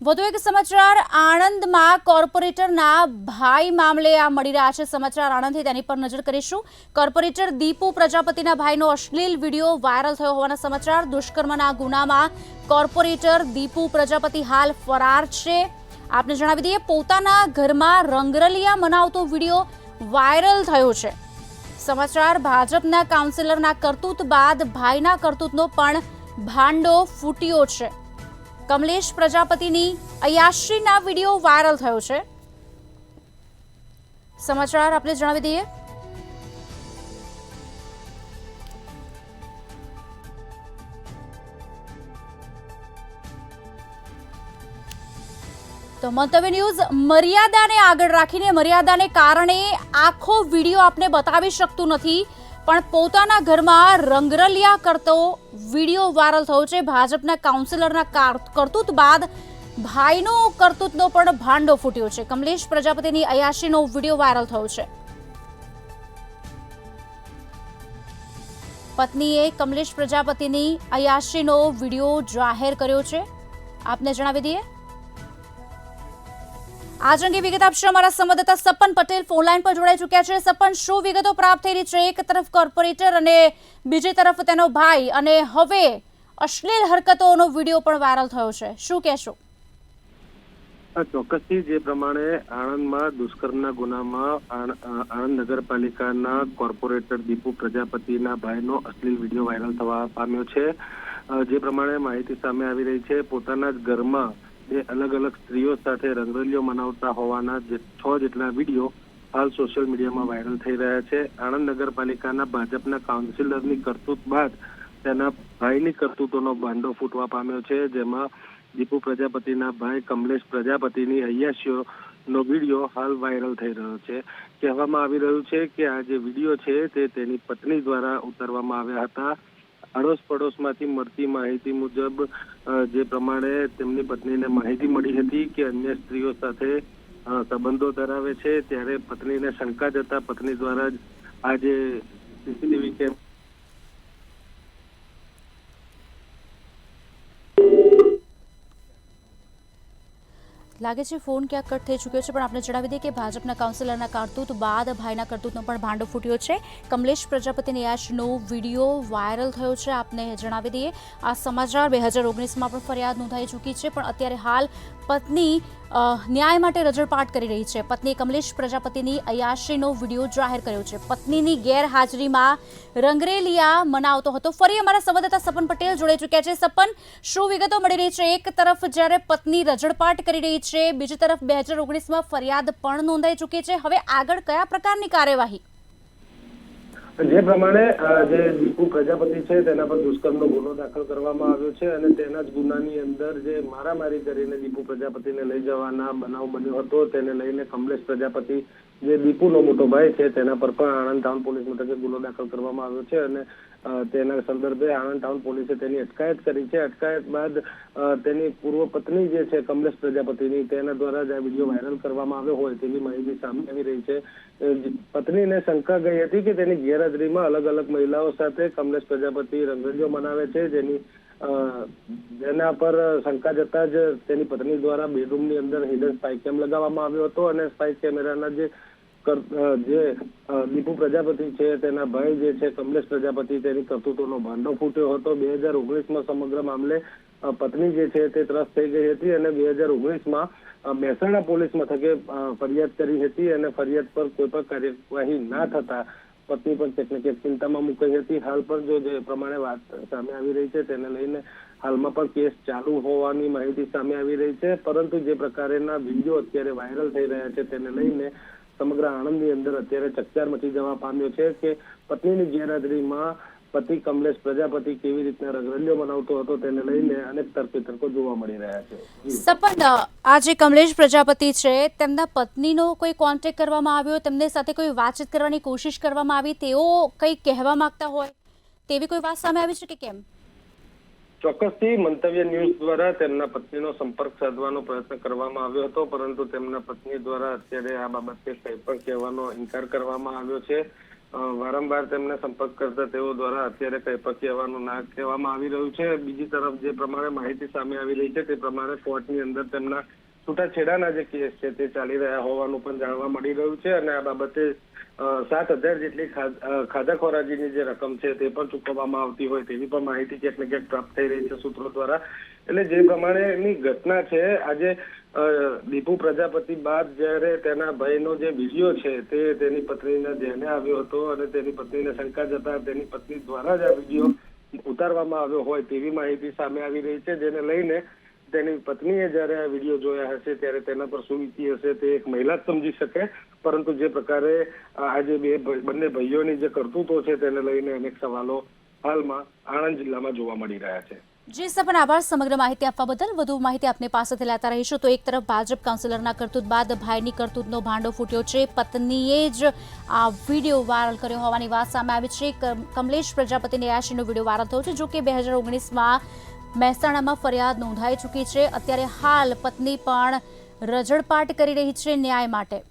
વધુ એક સમાચાર આણંદમાં કોર્પોરેટરના ભાઈ મામલે આ મળી રહ્યા છે સમાચાર આણંદથી તેની પર નજર કરીશું। કોર્પોરેટર દીપુ પ્રજાપતિના ભાઈનો અશ્લીલ વિડીયો વાયરલ થયો હોવાના સમાચાર। દુષ્કર્મના ગુનામાં કોર્પોરેટર દીપુ પ્રજાપતિ હાલ ફરાર છે। આપને જણાવી દઈએ પોતાના ઘરમાં રંગરલિયા મનાવતો વિડીયો વાયરલ થયો છે। સમાચાર ભાજપના કાઉન્સિલરના કરતૂત બાદ ભાઈના કરતૂતનો પણ ભાંડો ફૂટ્યો છે। કમલેશ પ્રજાપતિની અયાશીના વિડીયો વાયરલ થયો છે। સમાચાર આપણે જણાવી દઈએ તો મંતવ્ય ન્યૂઝ મર્યાદાને આગળ રાખીને મર્યાદાને કારણે આખો વિડીયો આપને બતાવી શકતું નથી પણ પોતાના ઘરમાં રંગરલિયા કરતો વિડીયો વાયરલ થયો છે। ભાજપના કાઉન્સિલરના કરતૂત બાદ ભાઈનો કરતૂતનો પણ ભાંડો ફૂટ્યો છે। કમલેશ પ્રજાપતિની અયાશીનો વિડીયો વાયરલ થયો છે। પત્નીએ કમલેશ પ્રજાપતિની અયાશીનો વિડીયો જાહેર કર્યો છે। આપને જણાવી દઈએ આજ અંગે વિગત આપશે અમારા સંવાદદાતા સપન પટેલ ફોનલાઈન પર જોડાઈ ચૂક્યા છે। સપન, શું વિગતો પ્રાપ્ત થઈ રહી છે? એક તરફ કોર્પોરેટર અને બીજી તરફ તેનો ભાઈ, અને હવે અશ્લીલ હરકતોનો વિડીયો પણ વાયરલ થયો છે, શું કહેશો? ચોક્કસથી જે પ્રમાણે આણંદમાં દુષ્કર્મના ગુનામાં આણંદ નગરપાલિકાના કોર્પોરેટર દીપુ પ્રજાપતિના ભાઈનો અશ્લીલ વિડીયો વાયરલ થવા પામ્યો છે। જે પ્રમાણે માહિતી સામે આવી રહી છે, પોતાના જ ઘરમાં જે અલગ અલગ સ્ત્રીઓ સાથે રંગરલિયો મનાવતા હોવાના 6 જેટલા વિડીયો હાલ સોશિયલ મીડિયામાં વાયરલ થઈ રહ્યા છે। આણંદ નગરપાલિકાના ભાજપના કાઉન્સિલરની કરતૂત બાદ તેના ભાઈની કરતૂતોનો ભાંડો ફૂટવા પામ્યો છે, જેમાં દીપુ પ્રજાપતિના ભાઈ કમલેશ પ્રજાપતિની અયાશીઓનો વિડીયો હાલ વાયરલ થઈ રહ્યો છે। કહેવામાં આવી રહ્યું છે કે આ જે વિડીયો છે તે તેની પત્ની દ્વારા ઉતારવામાં આવ્યા હતા। અડોશ પડોશમાંથી મળતી માહિતી મુજબ જે પ્રમાણે તેમની પત્નીને માહિતી મળી હતી કે અન્ય સ્ત્રીઓ સાથે સંબંધો ધરાવે છે, ત્યારે પત્નીને શંકા જતા પત્ની દ્વારા જ આ જે સીસીટીવી કેમ લાગે છે ફોન ક્યાંક કટ થઈ ચૂક્યો છે, પણ આપણે જણાવી દઈએ કે ભાજપના કાઉન્સિલરના કરતૂત બાદ ભાઈના કરતૂતનો પણ ભાંડો ફૂટ્યો છે। કમલેશ પ્રજાપતિની યાશનો વિડીયો વાયરલ થયો છે। આપને જણાવી દઈએ આ સમાચાર 2019માં પણ ફરિયાદ નોંધાઈ ચૂકી છે, પણ અત્યારે હાલ પત્ની ન્યાય માટે રજળપાટ કરી રહી છે। પત્નીએ કમલેશ પ્રજાપતિની અયાશીનો વિડીયો જાહેર કર્યો છે। પત્નીની ગેરહાજરીમાં રંગરેલિયા મનાવતો હતો। ફરી અમારા સંવાદદાતા સપન પટેલ જોડાઈ ચૂક્યા છે। સપન, શું વિગતો મળી રહી છે? એક તરફ જ્યારે પત્ની રજળપાટ કરી રહી છે, બીજી તરફ 2019માં ફરિયાદ પણ નોંધાઈ ચૂકી છે, હવે આગળ કયા પ્રકારની કાર્યવાહી? જે પ્રમાણે જે દીપુ પ્રજાપતિ છે તેના પર દુષ્કર્મનો ગુનો દાખલ કરવામાં આવ્યો છે, અને તેના જ ગુનાની અંદર જે મારામારી કરીને દીપુ પ્રજાપતિને લઈ જવાના બનાવ બન્યો હતો, તેને લઈને કમલેશ પ્રજાપતિ જે દીપુનો મોટો ભાઈ છે તેના પર પણ આણંદ ટાઉન પોલીસ મથકે ગુનો દાખલ કરવામાં આવ્યો છે, અને તેના સંદર્ભે આણંદ ટાઉન પોલીસે તેની અટકાયત કરી છે। અટકાયત બાદ તેની પૂર્વ પત્ની જે છે કમલેશ પ્રજાપતિની, તેના દ્વારા જ આ વિડીયો વાયરલ કરવામાં આવ્યો હોય તેવી માહિતી સામે આવી રહી છે। પત્નીને શંકા ગઈ હતી કે તેની ગેરહાજરીમાં અલગ અલગ મહિલાઓ સાથે કમલેશ પ્રજાપતિ રંગરલિયો મનાવે છે, જેના પર શંકા જતા જ તેની પત્ની દ્વારા બેડરૂમની અંદર હિડન સ્પાઈ કેમ લગાવવામાં આવ્યો હતો, અને સ્પાઈ કેમેરાના જે દીપુ પ્રજાપતિ છે તેના ભાઈ જે છે કમલેશ પ્રજાપતિ તેની કરતૂતોનો ભાંડો ફૂટ્યો હતો। 2019માં સમગ્ર મામલે પત્ની જે છે તે ત્રસ્ત થઈ ગઈ હતી, અને 2019માં મહેસાણા પોલીસ મથકે ફરિયાદ કરી હતી, અને ફરિયાદ પર કોઈ પણ કાર્યવાહી ના થતા પત્ની પણ ક્યાંક ને ક્યાંક ચિંતામાં મુકાઈ હતી। હાલ પણ જે પ્રમાણે વાત સામે આવી રહી છે તેને લઈને હાલમાં પણ કેસ ચાલુ હોવાની માહિતી સામે આવી રહી છે, પરંતુ જે પ્રકારના વિડીયો અત્યારે વાયરલ થઈ રહ્યા છે તેને લઈને સમગ્ર આણંદની અંદર અત્યારે ચકચાર મચી જવા પામ્યો છે કે પત્નીની ગેરહાજરીમાં પતિ કમલેશ પ્રજાપતિ કેવી રીતના રંગરલિયો મનાવતો હતો તેને લઈને અનેક તર્કો જોવા મળી રહ્યા છે। સપન, આ જે કમલેશ પ્રજાપતિ છે તેમના પત્નીનો કોઈ કોન્ટેક્ટ કરવામાં આવ્યો, તેમની સાથે કોઈ વાતચીત કરવાની કોશિશ કરવામાં આવી, તેઓ કંઈ કહેવા માંગતા હોય તેવી કોઈ વાત સામે આવી છે કે કેમ? ચોક્કસથી મંતવ્ય ન્યૂઝ દ્વારા તેમના પત્નીનો સંપર્ક સાધવાનો પ્રયત્ન કરવામાં આવ્યો હતો, પરંતુ તેમના પત્ની દ્વારા અત્યારે આ બાબતે કંઈ પણ કહેવાનો ઇનકાર કરવામાં આવ્યો છે। વારંવાર તેમને સંપર્ક કરતા તેઓ દ્વારા અત્યારે કંઈ પણ કહેવાનું ના કહેવામાં આવી રહ્યું છે. બીજી તરફ જે પ્રમાણે માહિતી સામે આવી રહી છે તે પ્રમાણે કોર્ટની અંદર તેમના છૂટાછેડાના જે કેસ છે તે ચાલી રહ્યા હોવાનું પણ જાણવા મળી રહ્યું છે અને આ બાબતે 7,000 જેટલી ખાધા ખોરાકીની જે રકમ છે તે પણ ચૂકવવામાં આવતી હોય તેવી પણ માહિતી ક્યાંક ને ક્યાંક પ્રાપ્ત થઈ રહી છે સૂત્રો દ્વારા. એટલે જે પ્રમાણેની ઘટના છે, આજે દીપુ પ્રજાપતિ બાદ જ્યારે તેના ભાઈનો જે વિડીયો છે તે તેની પત્નીને ધ્યાને આવ્યો હતો અને તેની પત્નીને શંકા જતા તેની પત્ની દ્વારા જ આ વિડીયો ઉતારવામાં આવ્યો હોય તેવી માહિતી સામે આવી રહી છે, જેને લઈને તેની પત્નીએ જ્યારે આ વિડીયો જોયા હશે ત્યારે તેના પર શું વીતી હશે તે એક મહિલા જ સમજી શકે. પરંતુ જે પ્રકારે આજે બંને ભાઈઓની જે કરતૂતો છે તેને લઈને અનેક સવાલો હાલમાં આણંદ જિલ્લામાં જોવા મળી રહ્યા છે. જી સપન, આભાર સમગ્ર માહિતી આપવા બદલ. વધુ માહિતી આપની પાસેથી લેતા રહીશું. તો એક તરફ ભાજપ કાઉન્સિલરના કરતૂત બાદ ભાઈની કરતૂતનો ભાંડો ફૂટ્યો છે. પત્નીએ જ આ વિડીયો વાયરલ કર્યો હોવાની વાત સામે આવી છે. કમલેશ પ્રજાપતિની યાશીનો વિડીયો વાયરલ થયો છે. જો કે 2019માં મહેસાણામાં ફરિયાદ નોંધાઈ ચૂકી છે. અત્યારે હાલ પત્ની પણ રજળપાટ કરી રહી છે ન્યાય માટે.